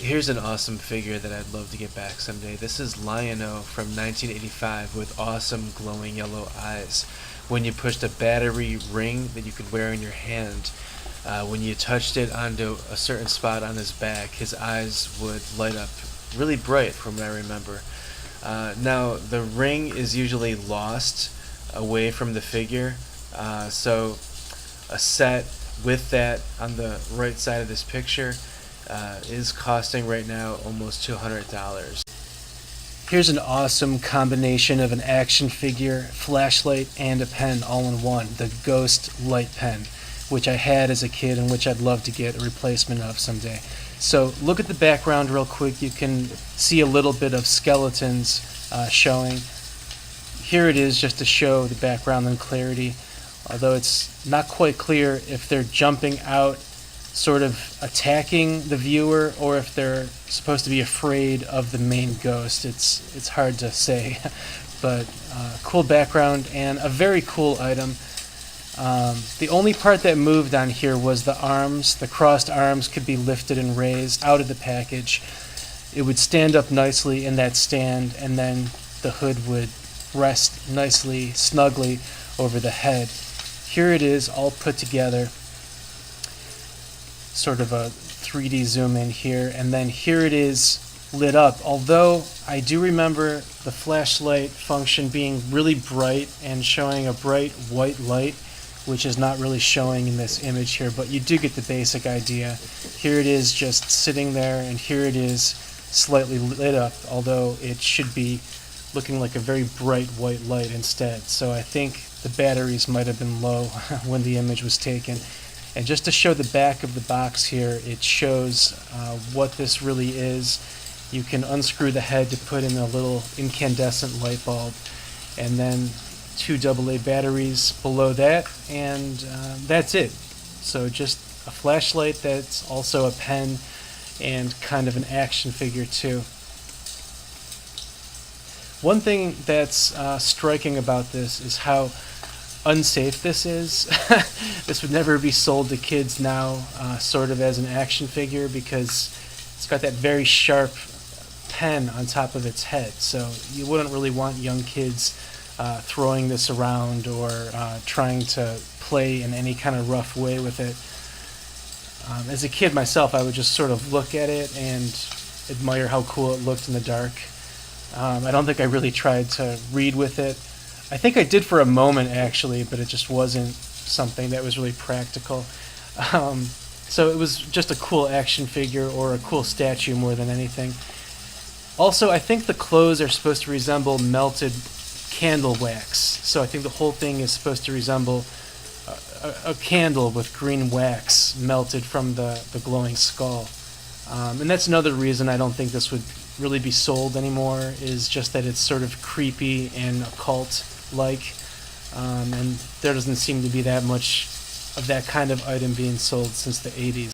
Here's an awesome figure that I'd love to get back someday. This is Lion-O from 1985 with awesome glowing yellow eyes. When you pushed a battery ring that you could wear in your hand, when you touched it onto a certain spot on his back, his eyes would light up really bright from what I remember. Now, the ring is usually lost away from the figure, so a set with that on the right side of this picture is costing right now almost $200. Here's an awesome combination of an action figure, flashlight, and a pen all in one, the Ghost Light Pen, which I had as a kid and which I'd love to get a replacement of someday. So look at the background real quick. You can see a little bit of skeletons showing. Here it is just to show the background and clarity, although it's not quite clear if they're jumping out sort of attacking the viewer or if they're supposed to be afraid of the main ghost. It's hard to say, but cool background and a very cool item. The only part that moved on here was the arms. The crossed arms could be lifted and raised out of the package. It would stand up nicely in that stand, and then the hood would rest nicely, snugly over the head. Here it is all put together. Sort of a 3D zoom in here, and then here it is lit up, although I do remember the flashlight function being really bright and showing a bright white light, which is not really showing in this image here, but you do get the basic idea. Here it is just sitting there, and here it is slightly lit up, although it should be looking like a very bright white light instead. So I think the batteries might have been low when the image was taken. And just to show the back of the box here, it shows what this really is. You can unscrew the head to put in a little incandescent light bulb, and then 2 AA batteries below that, and that's it. So just a flashlight that's also a pen and kind of an action figure too. One thing that's striking about this is how unsafe this is. This would never be sold to kids now, sort of as an action figure, because it's got that very sharp pen on top of its head. So you wouldn't really want young kids throwing this around or trying to play in any kind of rough way with it. As a kid myself, I would just sort of look at it and admire how cool it looked in the dark. I don't think I really tried to read with it. I think I did for a moment, actually, but it just wasn't something that was really practical. So it was just a cool action figure or a cool statue more than anything. Also, I think the clothes are supposed to resemble melted candle wax. So I think the whole thing is supposed to resemble a candle with green wax melted from the glowing skull. And that's another reason I don't think this would really be sold anymore, is just that it's sort of creepy and occult-like, and there doesn't seem to be that much of that kind of item being sold since the 80s.